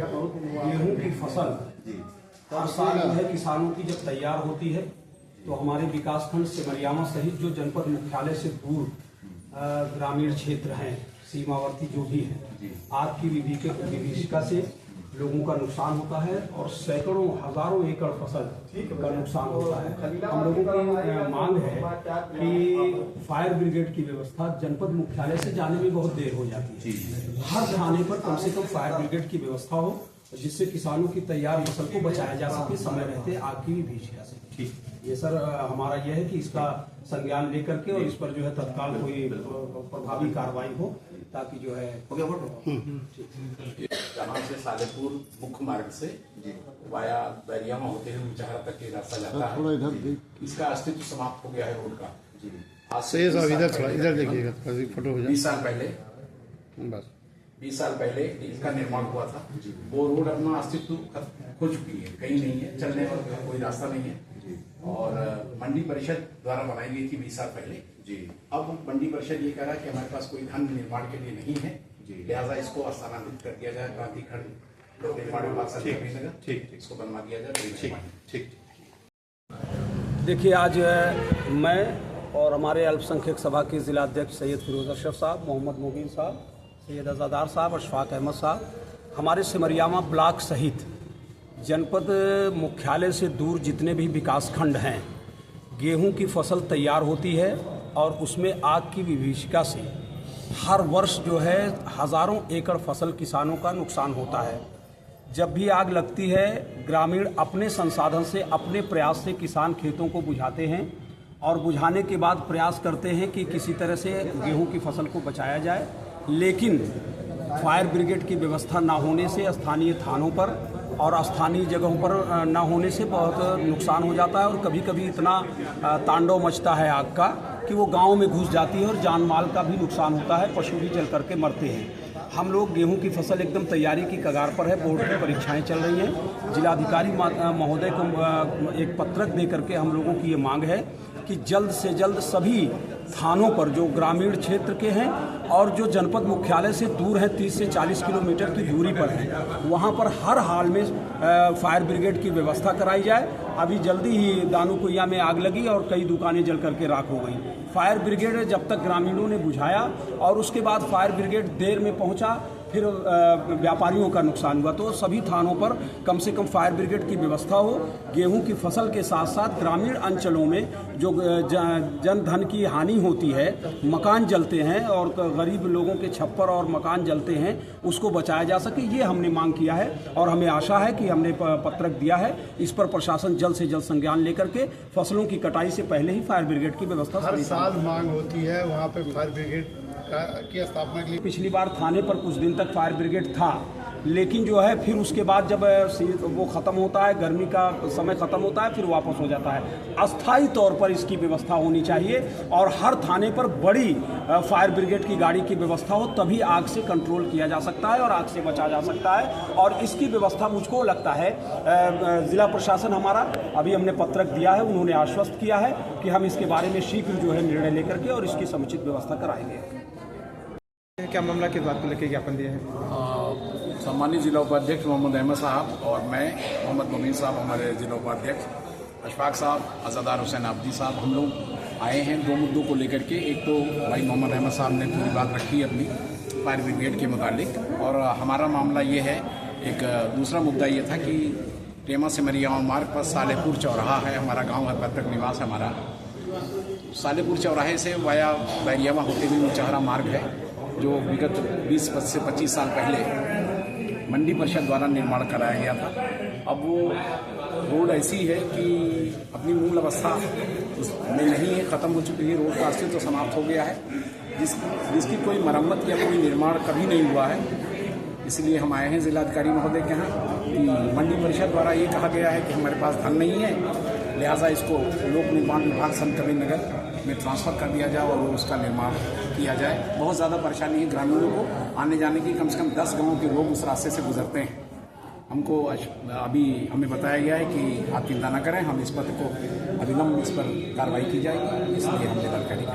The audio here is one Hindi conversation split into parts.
गेहूं की फसल हर साल जो है किसानों की जब तैयार होती है तो हमारे विकासखंड सिमरियामा सहित जो जनपद मुख्यालय से दूर ग्रामीण क्षेत्र हैं, सीमावर्ती जो भी है, आग की विभीषिका से लोगों का नुकसान होता है और सैकड़ों हजारों एकड़ फसल का नुकसान होता है। हम लोगों की मांग है कि फायर ब्रिगेड की व्यवस्था जनपद मुख्यालय से जाने में बहुत देर हो जाती है। हर थाने पर कम से कम फायर ब्रिगेड की व्यवस्था हो जिससे किसानों की तैयार फसल को बचाया जा सके समय रहते आग की विभीषिका से। ठीक, ये सर हमारा यह है कि इसका संज्ञान लेकर के और इस पर जो है तत्काल कोई प्रभावी कार्रवाई हो ताकि जो है जहाँ से सालेपुर मुख्य मार्ग से वाया बैरियामा होते हुए मुचहरा तक के रास्ता जाता है, इसका अस्तित्व समाप्त हो गया है रोड का। आज से इधर देखिएगा फोटो हो जाए। 20 साल पहले बस 20 साल पहले इसका निर्माण हुआ था। वो रोड अपना अस्तित्व खो चुकी है, कहीं नहीं है, चलने का कोई रास्ता नहीं है। और मंडी परिषद द्वारा बनाई गई थी 20 साल पहले जी। अब मंडी परिषद ये कह रहा है कि हमारे पास कोई धन निर्माण के लिए नहीं है, लिहाजा इसको स्थानांतरित कर दिया जाए क्रांति खंड निर्माण विभाग से, ठीक इसको बनवा दिया जाए। ठीक। देखिए, आज मैं और हमारे अल्पसंख्यक सभा के जिला अध्यक्ष सैयद फिरोज अशरफ साहब, मोहम्मद मुबीन साहब, सैयद अजादार साहब, अशफाक अहमद साहब, हमारे सिमरियामा ब्लॉक सहित जनपद मुख्यालय से दूर जितने भी विकासखंड हैं, गेहूं की फसल तैयार होती है और उसमें आग की विभीषिका से हर वर्ष जो है हज़ारों एकड़ फसल किसानों का नुकसान होता है। जब भी आग लगती है, ग्रामीण अपने संसाधन से, अपने प्रयास से किसान खेतों को बुझाते हैं और बुझाने के बाद प्रयास करते हैं कि किसी तरह से गेहूं की फसल को बचाया जाए। लेकिन फायर ब्रिगेड की व्यवस्था ना होने से स्थानीय थानों पर और स्थानीय जगहों पर ना होने से बहुत नुकसान हो जाता है और कभी कभी इतना तांडव मचता है आग का कि वो गांव में घुस जाती है और जान माल का भी नुकसान होता है, पशु भी जल करके मरते हैं। हम लोग गेहूं की फसल एकदम तैयारी की कगार पर है, बोर्ड की परीक्षाएं चल रही हैं। जिलाधिकारी महोदय को एक पत्रक दे करके हम लोगों की ये मांग है कि जल्द से जल्द सभी थानों पर जो ग्रामीण क्षेत्र के हैं और जो जनपद मुख्यालय से दूर हैं, 30 से 40 किलोमीटर की दूरी पर हैं, वहाँ पर हर हाल में फायर ब्रिगेड की व्यवस्था कराई जाए। अभी जल्दी ही दानुकुइया में आग लगी और कई दुकानें जल करके राख हो गई। फायर ब्रिगेड जब तक ग्रामीणों ने बुझाया और उसके बाद फायर ब्रिगेड देर में पहुँचा, फिर व्यापारियों का नुकसान हुआ। तो सभी थानों पर कम से कम फायर ब्रिगेड की व्यवस्था हो। गेहूं की फसल के साथ साथ ग्रामीण अंचलों में जो जन धन की हानि होती है, मकान जलते हैं और गरीब लोगों के छप्पर और मकान जलते हैं, उसको बचाया जा सके, ये हमने मांग किया है और हमें आशा है कि हमने पत्रक दिया है। इस पर प्रशासन जल्द से जल्द संज्ञान लेकर के फसलों की कटाई से पहले ही फायर ब्रिगेड की व्यवस्था। हर साल मांग होती है वहाँ पे फायर ब्रिगेड की स्थापना के लिए। पिछली बार थाने पर कुछ दिन तक फायर ब्रिगेड था, लेकिन जो है फिर उसके बाद जब वो ख़त्म होता है, गर्मी का समय ख़त्म होता है, फिर वापस हो जाता है। अस्थायी तौर पर इसकी व्यवस्था होनी चाहिए और हर थाने पर बड़ी फायर ब्रिगेड की गाड़ी की व्यवस्था हो, तभी आग से कंट्रोल किया जा सकता है और आग से बचा जा सकता है। और इसकी व्यवस्था मुझको लगता है ज़िला प्रशासन हमारा, अभी हमने पत्रक दिया है, उन्होंने आश्वस्त किया है कि हम इसके बारे में शीघ्र जो है निर्णय लेकर के और इसकी समुचित व्यवस्था कराएंगे। क्या मामला किस बात को लेकर ज्ञापन दिए हैं? सम्मानित जिला उपाध्यक्ष मोहम्मद अहमद साहब और मैं मोहम्मद मुबीन साहब, हमारे जिला उपाध्यक्ष अशफाक साहब, अजादार हुसैन आबदी साहब, हम लोग आए हैं 2 मुद्दों को लेकर के। एक तो भाई मोहम्मद अहमद साहब ने पूरी बात रखी अपनी फायर ब्रिगेड के मुतालिक, और हमारा मामला ये है, एक दूसरा मुद्दा ये था कि टेमा सिमरियामा मार्ग पर सालेपुर चौराहा है, हमारा गाँव है, पैतृक निवास हमारा। सालेपुर चौराहे से वाया बैरियामा होते हुए मुचहरा मार्ग है, जो विगत 20 से 25 साल पहले मंडी परिषद द्वारा निर्माण कराया गया था। अब वो रोड ऐसी है कि अपनी मूल अवस्था में नहीं है, ख़त्म हो चुकी है, रोड का अस्तित्व तो समाप्त हो गया है, जिसकी कोई मरम्मत या कोई निर्माण कभी नहीं हुआ है। इसलिए हम आए हैं जिलाधिकारी महोदय के यहाँ कि मंडी परिषद द्वारा ये कहा गया है कि हमारे पास धन नहीं है, लिहाजा इसको लोक निर्माण विभाग संत कबीरनगर में ट्रांसफ़र कर दिया जाए और उसका निर्माण किया जाए। बहुत ज़्यादा परेशानी है ग्रामीणों को आने जाने की, कम से कम 10 गाँव के लोग उस रास्ते से गुजरते हैं। हमको अभी हमें बताया गया है कि आप चिंता न करें, हम इस पत्र को अविलंब इस पर कार्रवाई की जाएगी, इसलिए हम जिलाधिकारी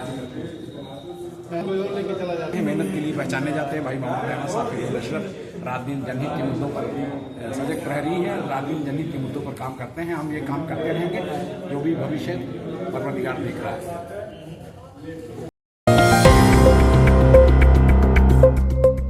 कोई और लेके चला जाता है। मेहनत के लिए पहचाने जाते हैं भाई मोहम्मद अहमद साहब फिरोज अशरफ रात दिन जनहित के मुद्दों पर सजग प्रहरी है, रात दिन जनहित के मुद्दों पर काम करते हैं। हम ये काम करते रहेंगे जो भी भविष्य परवरदिगार देख रहा है।